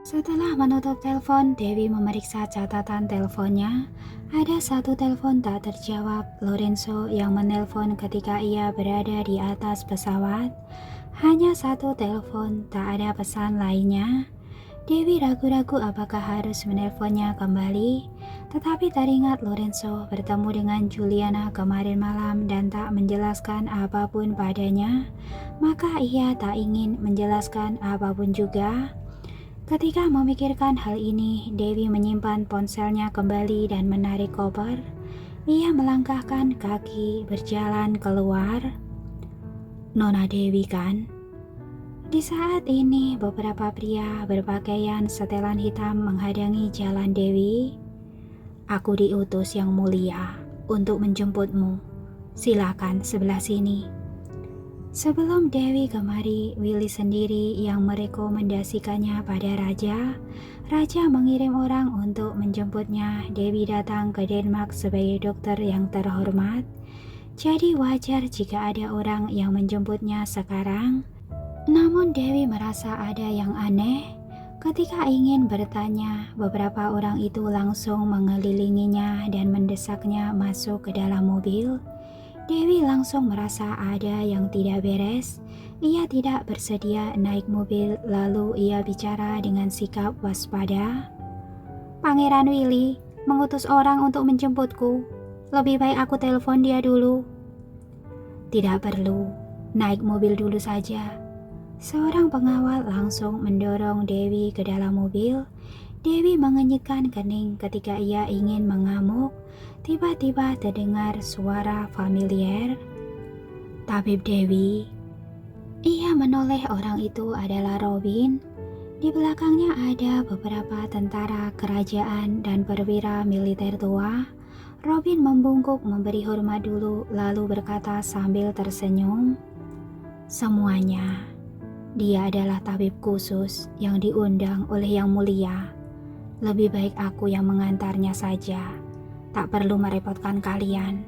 Setelah menutup telepon, Dewi memeriksa catatan teleponnya. Ada satu telepon tak terjawab, Lorenzo yang menelpon ketika ia berada di atas pesawat. Hanya satu telepon, tak ada pesan lainnya. Dewi ragu-ragu apakah harus menelponnya kembali, tetapi teringat Lorenzo bertemu dengan Juliana kemarin malam dan tak menjelaskan apapun padanya, maka ia tak ingin menjelaskan apapun juga. Ketika memikirkan hal ini, Dewi menyimpan ponselnya kembali dan menarik koper. Ia melangkahkan kaki berjalan keluar. Nona Dewi kan? Di saat ini, beberapa pria berpakaian setelan hitam menghadangi jalan Dewi. Aku diutus Yang Mulia untuk menjemputmu. Silakan sebelah sini. Sebelum Dewi kemari, Willy sendiri yang merekomendasikannya pada Raja. Raja mengirim orang untuk menjemputnya. Dewi datang ke Denmark sebagai dokter yang terhormat. Jadi wajar jika ada orang yang menjemputnya sekarang. Namun Dewi merasa ada yang aneh. Ketika ingin bertanya, beberapa orang itu langsung mengelilinginya dan mendesaknya masuk ke dalam mobil. Dewi langsung merasa ada yang tidak beres. Ia tidak bersedia naik mobil, lalu ia bicara dengan sikap waspada. Pangeran Willy mengutus orang untuk menjemputku. Lebih baik aku telepon dia dulu. Tidak perlu, naik mobil dulu saja. Seorang pengawal langsung mendorong Dewi ke dalam mobil. Dewi mengenyitkan kening ketika ia ingin mengamuk. Tiba-tiba terdengar suara familiar. Tabib Dewi. Ia menoleh, orang itu adalah Robin. Di belakangnya ada beberapa tentara kerajaan dan perwira militer tua. Robin membungkuk memberi hormat dulu, lalu berkata sambil tersenyum. Semuanya, dia adalah tabib khusus yang diundang oleh Yang Mulia. Lebih baik aku yang mengantarnya saja. Tak perlu merepotkan kalian.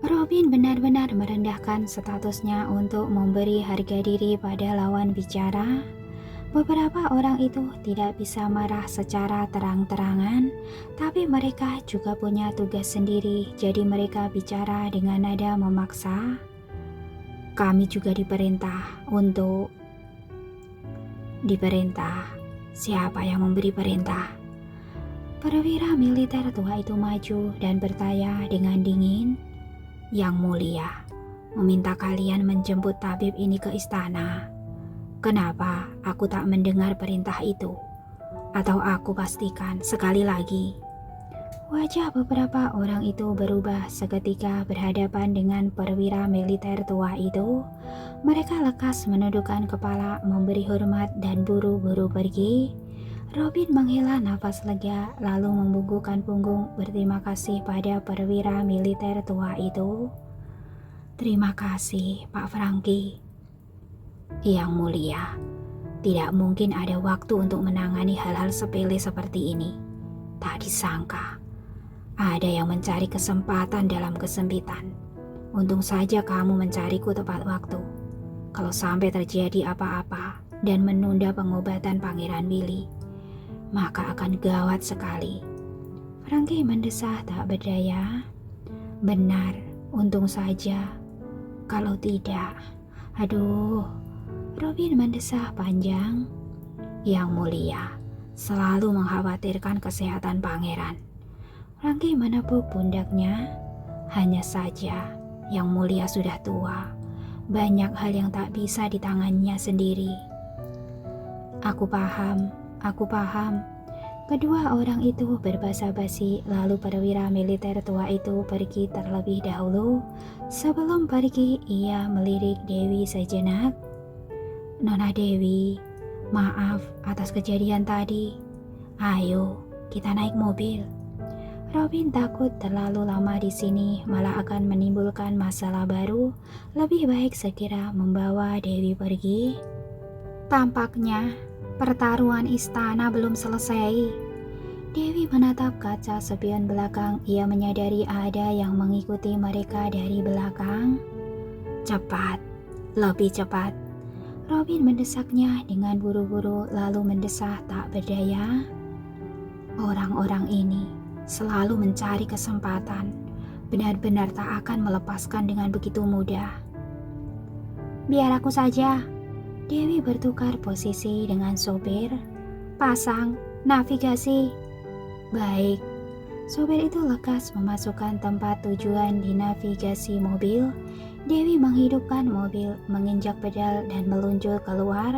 Robin benar-benar merendahkan statusnya untuk memberi harga diri pada lawan bicara. Beberapa orang itu tidak bisa marah secara terang-terangan, tapi mereka juga punya tugas sendiri, jadi mereka bicara dengan nada memaksa. Kami juga diperintah untuk... Diperintah? Siapa yang memberi perintah? Perwira militer tua itu maju dan bertanya dengan dingin, Yang Mulia meminta kalian menjemput tabib ini ke istana. Kenapa aku tak mendengar perintah itu? Atau aku pastikan sekali lagi? Wajah beberapa orang itu berubah seketika berhadapan dengan perwira militer tua itu. Mereka lekas menundukkan kepala, memberi hormat dan buru-buru pergi. Robin menghela nafas lega lalu membungkukkan punggung berterima kasih pada perwira militer tua itu. Terima kasih, Pak Franky. Yang Mulia, tidak mungkin ada waktu untuk menangani hal-hal sepele seperti ini. Tak disangka, ada yang mencari kesempatan dalam kesempitan. Untung saja kamu mencariku tepat waktu. Kalau sampai terjadi apa-apa dan menunda pengobatan Pangeran Willy, maka akan gawat sekali. Franky mendesah tak berdaya. Benar, untung saja. Kalau tidak, aduh. Robin mendesah panjang. Yang Mulia selalu mengkhawatirkan kesehatan pangeran. Franky menepuk pundaknya. Hanya saja, Yang Mulia sudah tua. Banyak hal yang tak bisa ditangannya sendiri. Aku paham. Kedua orang itu berbasa-basi, lalu perwira militer tua itu pergi terlebih dahulu. Sebelum pergi, ia melirik Dewi sejenak. Nona Dewi, maaf atas kejadian tadi. Ayo, kita naik mobil. Robin takut terlalu lama di sini malah akan menimbulkan masalah baru. Lebih baik segera membawa Dewi pergi. Tampaknya pertaruhan istana belum selesai. Dewi menatap kaca spion belakang. Ia menyadari ada yang mengikuti mereka dari belakang. Cepat, lebih cepat. Robin mendesaknya dengan buru-buru lalu mendesah tak berdaya. Orang-orang ini selalu mencari kesempatan, benar-benar tak akan melepaskan dengan begitu mudah. Biar aku saja. Dewi bertukar posisi dengan sopir. Pasang navigasi. Baik. Sopir itu lekas memasukkan tempat tujuan di navigasi mobil. Dewi menghidupkan mobil, menginjak pedal dan meluncur keluar.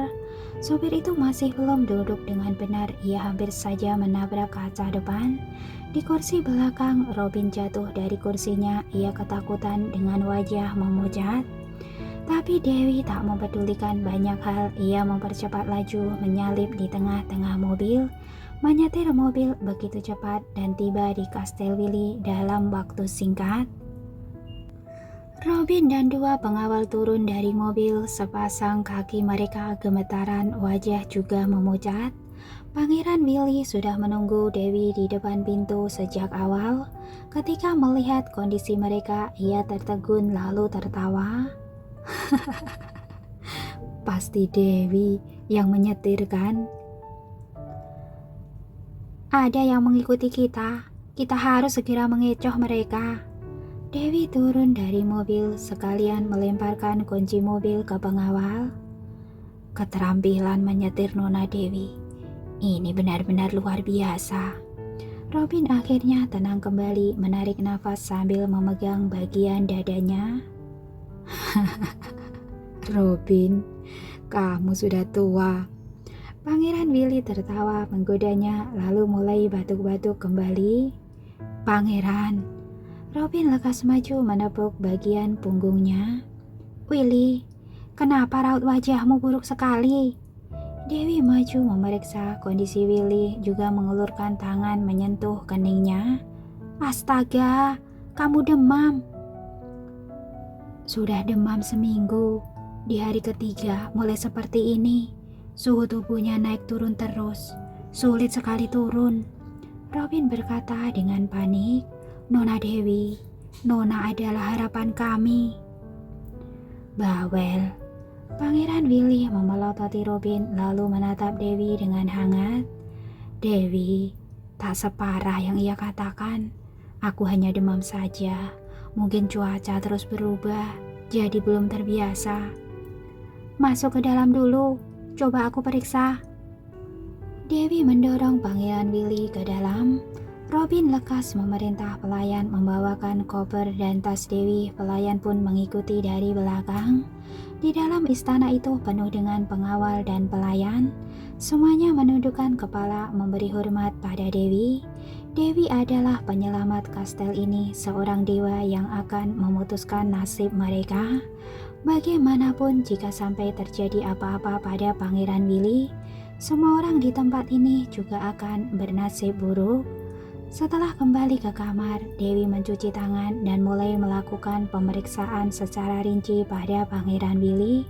Sopir itu masih belum duduk dengan benar, ia hampir saja menabrak kaca depan. Di kursi belakang, Robin jatuh dari kursinya, ia ketakutan dengan wajah memucat. Tapi Dewi tak mempedulikan banyak hal, ia mempercepat laju, menyalip di tengah-tengah mobil, menyetir mobil begitu cepat dan tiba di Kastel Willy dalam waktu singkat. Robin dan dua pengawal turun dari mobil, sepasang kaki mereka gemetaran, wajah juga memucat. Pangeran Willy sudah menunggu Dewi di depan pintu sejak awal. Ketika melihat kondisi mereka, ia tertegun lalu tertawa. Pasti Dewi yang menyetir kan? Ada yang mengikuti kita harus segera mengecoh mereka. Dewi turun dari mobil sekalian melemparkan kunci mobil ke pengawal. Keterampilan menyetir Nona Dewi ini benar-benar luar biasa. Robin akhirnya tenang kembali, menarik nafas sambil memegang bagian dadanya. Robin, kamu sudah tua. Pangeran Willy tertawa menggodanya lalu mulai batuk-batuk kembali. Pangeran. Robin lekas maju menepuk bagian punggungnya. Willy, kenapa raut wajahmu buruk sekali? Dewi maju memeriksa kondisi Willy, juga mengulurkan tangan menyentuh keningnya. Astaga, kamu demam. Sudah demam seminggu. Di hari ketiga mulai seperti ini. Suhu tubuhnya naik turun terus. Sulit sekali turun. Robin berkata dengan panik. Nona Dewi, Nona adalah harapan kami. Bawel. Pangeran Willy memelototi Robin lalu menatap Dewi dengan hangat. Dewi, tak separah yang ia katakan. Aku hanya demam saja. Mungkin cuaca terus berubah, jadi belum terbiasa. Masuk ke dalam dulu, coba aku periksa. Dewi mendorong Pangeran Willy ke dalam. Robin lekas memerintah pelayan membawakan koper dan tas Dewi. Pelayan pun mengikuti dari belakang. Di dalam istana itu penuh dengan pengawal dan pelayan. Semuanya menundukkan kepala memberi hormat pada Dewi. Dewi adalah penyelamat kastel ini, seorang dewa yang akan memutuskan nasib mereka. Bagaimanapun jika sampai terjadi apa-apa pada Pangeran Willy, semua orang di tempat ini juga akan bernasib buruk. Setelah kembali ke kamar, Dewi mencuci tangan dan mulai melakukan pemeriksaan secara rinci pada Pangeran Willy.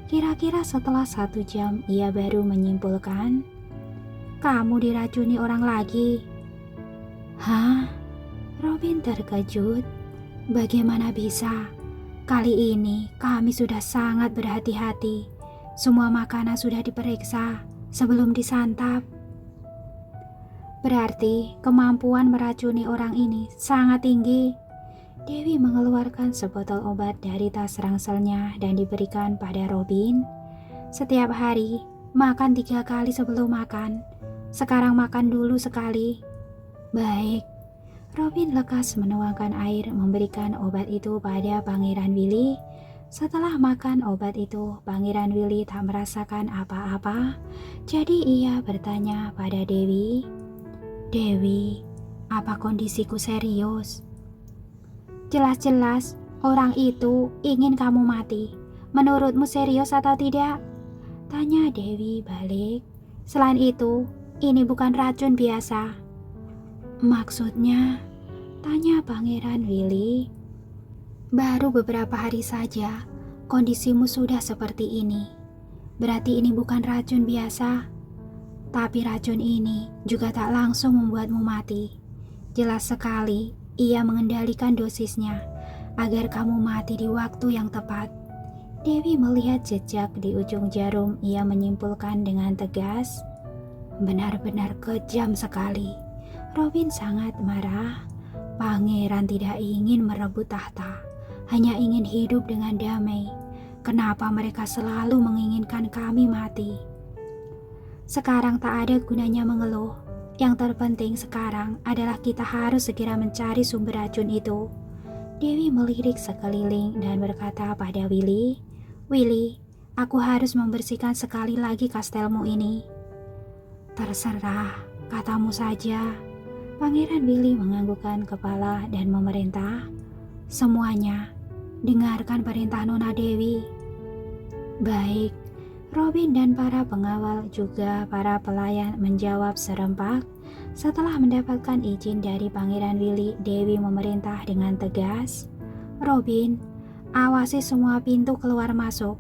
Kira-kira setelah 1 jam, ia baru menyimpulkan, kamu diracuni orang lagi. Hah? Robin terkejut. Bagaimana bisa? Kali ini kami sudah sangat berhati-hati. Semua makanan sudah diperiksa sebelum disantap. Berarti kemampuan meracuni orang ini sangat tinggi. Dewi mengeluarkan sebotol obat dari tas rangselnya dan diberikan pada Robin. Setiap hari, makan 3 kali sebelum makan. Sekarang makan dulu sekali. Baik. Robin lekas menuangkan air memberikan obat itu pada Pangeran Willy. Setelah makan obat itu, Pangeran Willy tak merasakan apa-apa. Jadi ia bertanya pada Dewi. Dewi, apa kondisiku serius? Jelas-jelas orang itu ingin kamu mati. Menurutmu serius atau tidak? Tanya Dewi balik. Selain itu, ini bukan racun biasa. Maksudnya? Tanya Pangeran Willy. Baru beberapa hari saja, kondisimu sudah seperti ini. Berarti ini bukan racun biasa. Tapi racun ini juga tak langsung membuatmu mati. Jelas sekali ia mengendalikan dosisnya agar kamu mati di waktu yang tepat. Dewi melihat jejak di ujung jarum. Ia menyimpulkan dengan tegas, "Benar-benar kejam sekali." Robin sangat marah. Pangeran tidak ingin merebut tahta, hanya ingin hidup dengan damai. Kenapa mereka selalu menginginkan kami mati? Sekarang tak ada gunanya mengeluh. Yang terpenting sekarang adalah kita harus segera mencari sumber racun itu. Dewi melirik sekeliling dan berkata pada Willy, "Willy, aku harus membersihkan sekali lagi kastelmu ini." "Terserah, katamu saja." Pangeran Willy menganggukkan kepala dan memerintah, "Semuanya, dengarkan perintah Nona Dewi." "Baik." Robin dan para pengawal juga para pelayan menjawab serempak. Setelah mendapatkan izin dari Pangeran Willy, Dewi memerintah dengan tegas, "Robin, awasi semua pintu keluar masuk.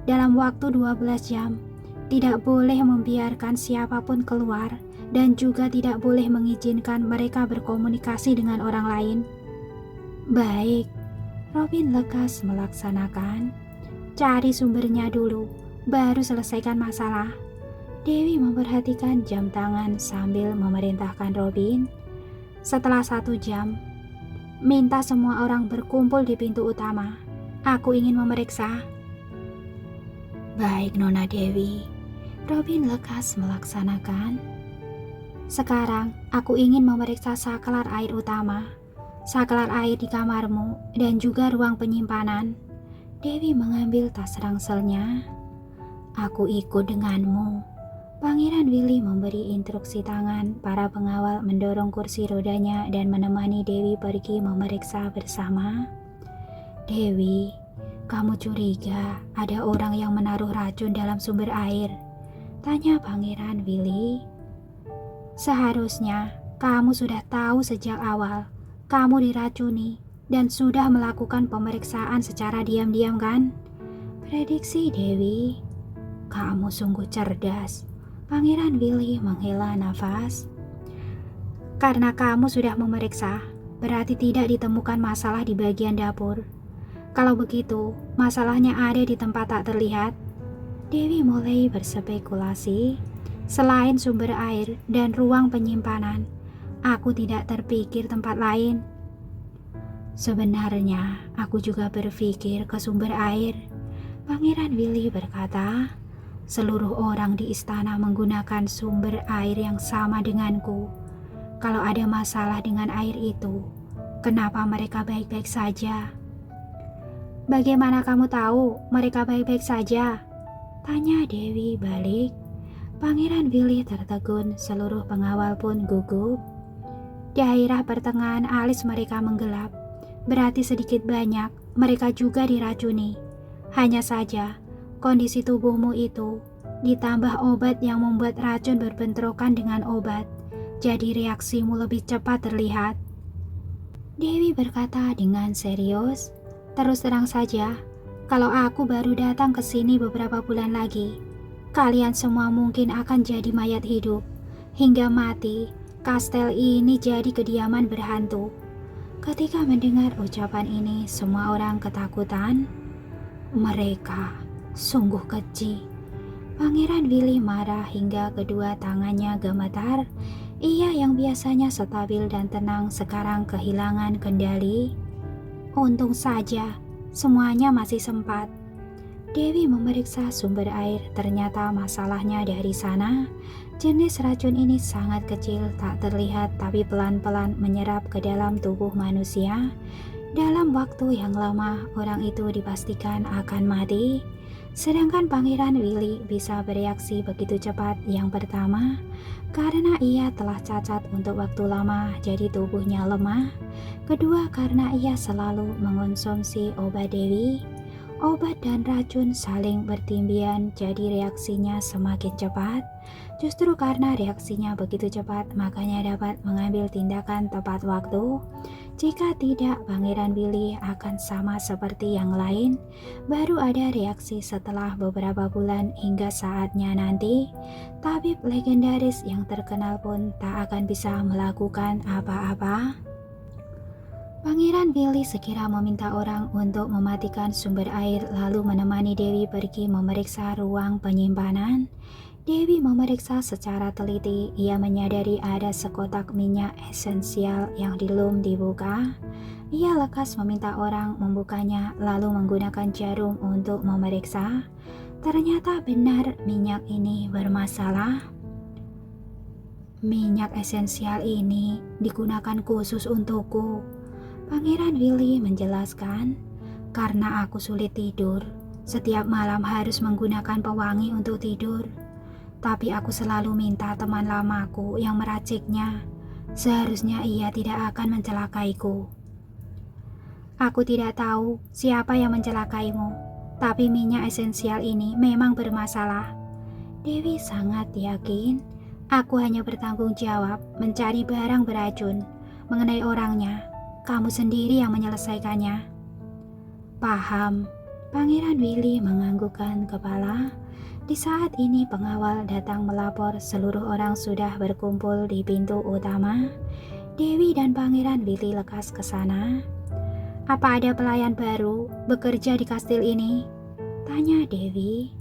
Dalam waktu 12 jam, tidak boleh membiarkan siapapun keluar dan juga tidak boleh mengizinkan mereka berkomunikasi dengan orang lain." "Baik." Robin lekas melaksanakan. "Cari sumbernya dulu, baru selesaikan masalah." Dewi memperhatikan jam tangan sambil memerintahkan Robin, "Setelah 1 jam, minta semua orang berkumpul di pintu utama. Aku ingin memeriksa." "Baik, Nona Dewi." Robin lekas melaksanakan. "Sekarang aku ingin memeriksa saklar air utama, saklar air di kamarmu, dan juga ruang penyimpanan." Dewi mengambil tas rangselnya. "Aku ikut denganmu." Pangeran Willy memberi instruksi tangan. Para pengawal mendorong kursi rodanya dan menemani Dewi pergi memeriksa bersama. "Dewi, kamu curiga ada orang yang menaruh racun dalam sumber air?" tanya Pangeran Willy. "Seharusnya kamu sudah tahu sejak awal kamu diracuni dan sudah melakukan pemeriksaan secara diam-diam, kan?" prediksi Dewi. "Kamu sungguh cerdas." Pangeran Willy menghela nafas. "Karena kamu sudah memeriksa, berarti tidak ditemukan masalah di bagian dapur. Kalau begitu, masalahnya ada di tempat tak terlihat." Dewi mulai berspekulasi. "Selain sumber air dan ruang penyimpanan, aku tidak terpikir tempat lain." "Sebenarnya, aku juga berpikir ke sumber air." Pangeran Willy berkata, "Seluruh orang di istana menggunakan sumber air yang sama denganku. Kalau ada masalah dengan air itu, kenapa mereka baik-baik saja?" "Bagaimana kamu tahu mereka baik-baik saja?" tanya Dewi balik. Pangeran Willy tertegun, seluruh pengawal pun gugup. "Daerah pertengahan alis mereka menggelap, berarti sedikit banyak mereka juga diracuni. Hanya saja, kondisi tubuhmu itu ditambah obat yang membuat racun berbentrokan dengan obat, jadi reaksimu lebih cepat terlihat." Dewi berkata dengan serius, "Terus terang saja, kalau aku baru datang ke sini beberapa bulan lagi, kalian semua mungkin akan jadi mayat hidup. Hingga mati, kastel ini jadi kediaman berhantu." Ketika mendengar ucapan ini, semua orang ketakutan. "Mereka sungguh keji." Pangeran Willy marah hingga kedua tangannya gemetar. Ia yang biasanya stabil dan tenang sekarang kehilangan kendali. Untung saja semuanya masih sempat. Dewi memeriksa sumber air, ternyata masalahnya dari sana. Jenis racun ini sangat kecil, tak terlihat tapi pelan-pelan menyerap ke dalam tubuh manusia. Dalam waktu yang lama, orang itu dipastikan akan mati. Sedangkan Pangeran Willy bisa bereaksi begitu cepat. Yang pertama, karena ia telah cacat untuk waktu lama, jadi tubuhnya lemah. Kedua, karena ia selalu mengonsumsi obat Dewi. Obat dan racun saling bertimbian, jadi reaksinya semakin cepat. Justru karena reaksinya begitu cepat, makanya dapat mengambil tindakan tepat waktu. Jika tidak, Pangeran Willy akan sama seperti yang lain. Baru ada reaksi setelah beberapa bulan hingga saatnya nanti. Tabib legendaris yang terkenal pun tak akan bisa melakukan apa-apa. Pangeran Billy segera meminta orang untuk mematikan sumber air lalu menemani Dewi pergi memeriksa ruang penyimpanan. Dewi memeriksa secara teliti. Ia menyadari ada sekotak minyak esensial yang belum dibuka. Ia lekas meminta orang membukanya lalu menggunakan jarum untuk memeriksa. Ternyata benar minyak ini bermasalah. Minyak esensial ini digunakan khusus untukku, Pangeran Willy menjelaskan. Karena aku sulit tidur, setiap malam harus menggunakan pewangi untuk tidur. Tapi aku selalu minta teman lamaku yang meraciknya. Seharusnya ia tidak akan mencelakaiku. Aku tidak tahu siapa yang mencelakaimu, tapi minyak esensial ini memang bermasalah. Dewi sangat yakin. Aku hanya bertanggung jawab mencari barang beracun. Mengenai orangnya, kamu sendiri yang menyelesaikannya. Paham. Pangeran Willy menganggukkan kepala. Di saat ini pengawal datang melapor seluruh orang sudah berkumpul di pintu utama. Dewi dan Pangeran Willy lekas ke sana. Apa ada pelayan baru bekerja di kastil ini? Tanya Dewi.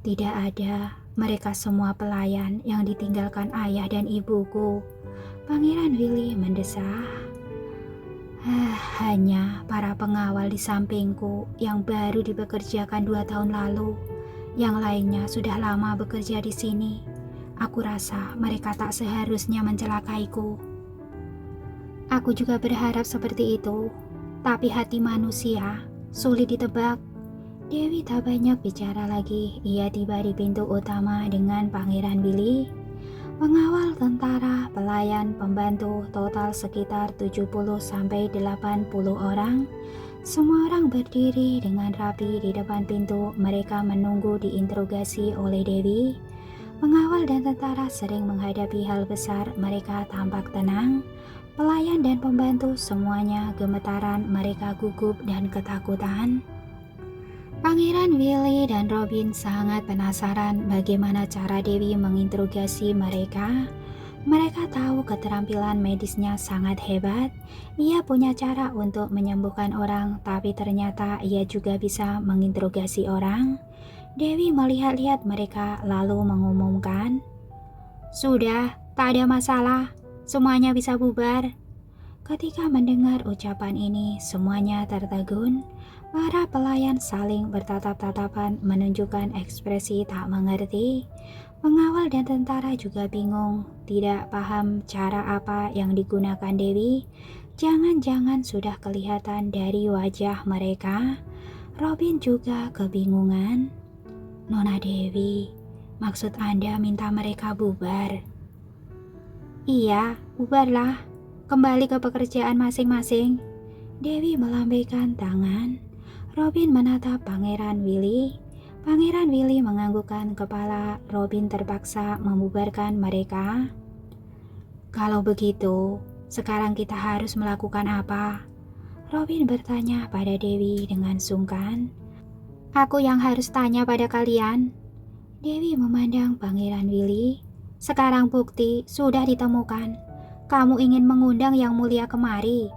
Tidak ada. Mereka semua pelayan yang ditinggalkan ayah dan ibuku. Pangeran Willy mendesah. Hanya para pengawal di sampingku yang baru dipekerjakan 2 tahun lalu. Yang lainnya sudah lama bekerja di sini. Aku rasa mereka tak seharusnya mencelakaiku. Aku juga berharap seperti itu. Tapi hati manusia sulit ditebak. Dewi tak banyak bicara lagi. Ia tiba di pintu utama dengan Pangeran Willy. Pengawal, tentara, pelayan, pembantu, total sekitar 70-80 orang. Semua orang berdiri dengan rapi di depan pintu. Mereka menunggu diinterogasi oleh Dewi. Pengawal dan tentara sering menghadapi hal besar. Mereka tampak tenang. Pelayan dan pembantu semuanya gemetaran. Mereka gugup dan ketakutan. Pangeran Willy dan Robin sangat penasaran bagaimana cara Dewi menginterogasi mereka. Mereka tahu keterampilan medisnya sangat hebat. Ia punya cara untuk menyembuhkan orang, tapi ternyata ia juga bisa menginterogasi orang. Dewi melihat-lihat mereka lalu mengumumkan, "Sudah, tak ada masalah. Semuanya bisa bubar." Ketika mendengar ucapan ini, semuanya tertegun. Para pelayan saling bertatap-tatapan menunjukkan ekspresi tak mengerti. Pengawal dan tentara juga bingung, tidak paham cara apa yang digunakan Dewi. Jangan-jangan sudah kelihatan dari wajah mereka. Robin juga kebingungan. Nona Dewi, maksud Anda minta mereka bubar? Iya, bubarlah. Kembali ke pekerjaan masing-masing. Dewi melambaikan tangan. Robin menatap Pangeran Willy. Pangeran Willy menganggukkan kepala. Robin terpaksa membubarkan mereka. Kalau begitu, sekarang kita harus melakukan apa? Robin bertanya pada Dewi dengan sungkan. Aku yang harus tanya pada kalian. Dewi memandang Pangeran Willy. Sekarang bukti sudah ditemukan. Kamu ingin mengundang Yang Mulia kemari,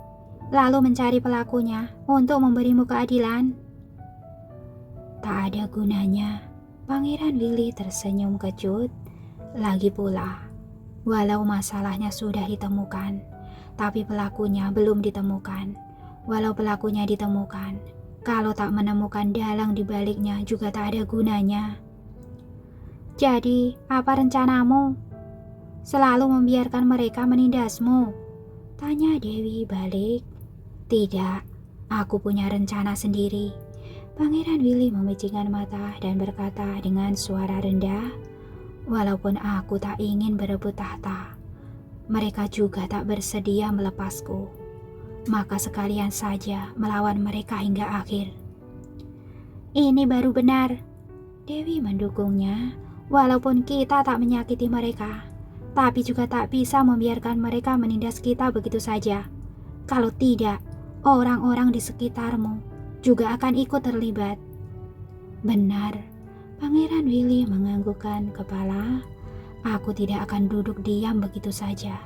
lalu mencari pelakunya untuk memberimu keadilan. Tak ada gunanya. Pangeran Willy tersenyum kecut. Lagi pula, walau masalahnya sudah ditemukan, tapi pelakunya belum ditemukan. Walau pelakunya ditemukan, kalau tak menemukan dalang di baliknya juga tak ada gunanya. Jadi, apa rencanamu? Selalu membiarkan mereka menindasmu? Tanya Dewi balik. Tidak, aku punya rencana sendiri. Pangeran Willy memejingkan mata dan berkata dengan suara rendah, walaupun aku tak ingin berebut tahta, mereka juga tak bersedia melepasku. Maka sekalian saja melawan mereka hingga akhir. Ini baru benar. Dewi mendukungnya. Walaupun kita tak menyakiti mereka, tapi juga tak bisa membiarkan mereka menindas kita begitu saja. Kalau tidak, orang-orang di sekitarmu juga akan ikut terlibat. Benar, Pangeran Willy menganggukkan kepala. Aku tidak akan duduk diam begitu saja.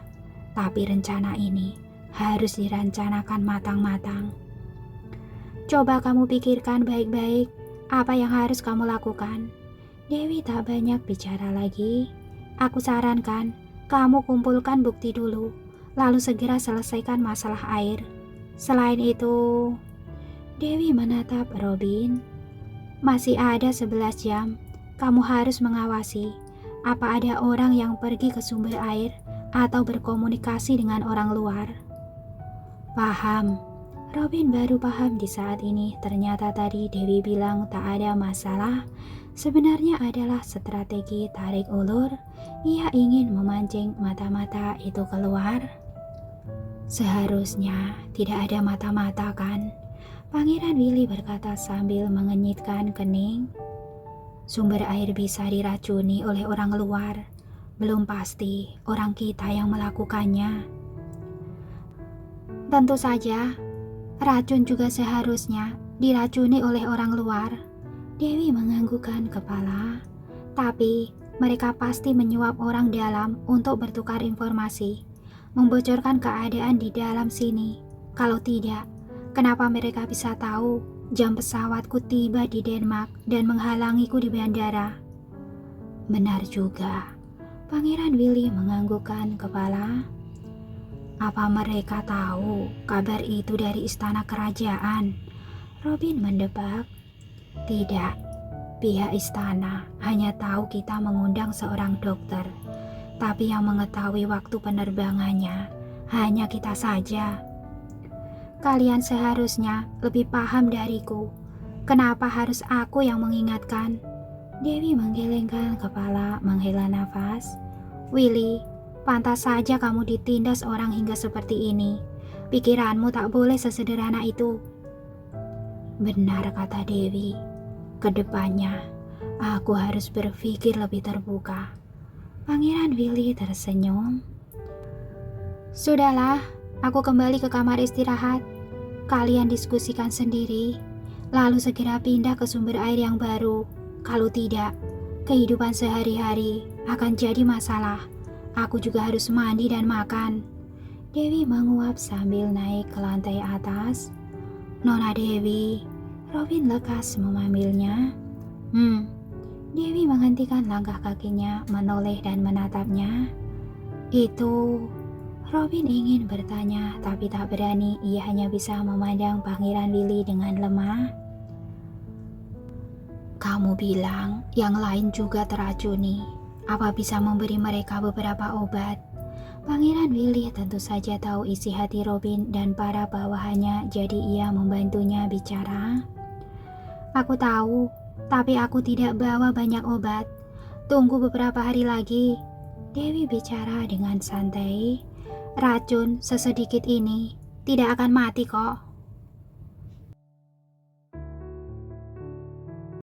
Tapi rencana ini harus direncanakan matang-matang. Coba kamu pikirkan baik-baik apa yang harus kamu lakukan. Dewi tak banyak bicara lagi. Aku sarankan kamu kumpulkan bukti dulu, lalu segera selesaikan masalah air. Selain itu, Dewi menatap Robin. Masih ada 11 jam. Kamu harus mengawasi apa ada orang yang pergi ke sumber air atau berkomunikasi dengan orang luar. Paham. Robin baru paham di saat ini. Ternyata tadi Dewi bilang tak ada masalah. Sebenarnya adalah strategi tarik ulur. Ia ingin memancing mata-mata itu keluar. Seharusnya tidak ada mata-mata kan? Pangeran Willy berkata sambil mengenyitkan kening. Sumber air bisa diracuni oleh orang luar. Belum pasti orang kita yang melakukannya. Tentu saja, racun juga seharusnya diracuni oleh orang luar. Dewi menganggukkan kepala. Tapi mereka pasti menyuap orang dalam untuk bertukar informasi, membocorkan keadaan di dalam sini. Kalau tidak, kenapa mereka bisa tahu jam pesawatku tiba di Denmark dan menghalangiku di bandara? Benar juga. Pangeran Willy menganggukkan kepala. Apa mereka tahu kabar itu dari istana kerajaan? Robin mendebak. Tidak, pihak istana hanya tahu kita mengundang seorang dokter, tapi yang mengetahui waktu penerbangannya hanya kita saja. Kalian seharusnya lebih paham dariku. Kenapa harus aku yang mengingatkan? Dewi menggelengkan kepala, menghela nafas. Willy, pantas saja kamu ditindas orang hingga seperti ini. Pikiranmu tak boleh sesederhana itu. Benar kata Dewi. Kedepannya, aku harus berpikir lebih terbuka. Pangeran Willy tersenyum. Sudahlah, aku kembali ke kamar istirahat. Kalian diskusikan sendiri, lalu segera pindah ke sumber air yang baru. Kalau tidak, kehidupan sehari-hari akan jadi masalah. Aku juga harus mandi dan makan. Dewi menguap sambil naik ke lantai atas. Nona Dewi, Robin lekas memanggilnya. Dewi menghentikan langkah kakinya, menoleh dan menatapnya. Itu, Robin ingin bertanya tapi tak berani. Ia hanya bisa memandang Pangeran Willy dengan lemah. Kamu bilang yang lain juga teracuni. Apa bisa memberi mereka beberapa obat? Pangeran Willy tentu saja tahu isi hati Robin dan para bawahannya, jadi ia membantunya bicara. Aku tahu, tapi aku tidak bawa banyak obat. Tunggu beberapa hari lagi. Dewi bicara dengan santai. Racun sesedikit ini tidak akan mati kok.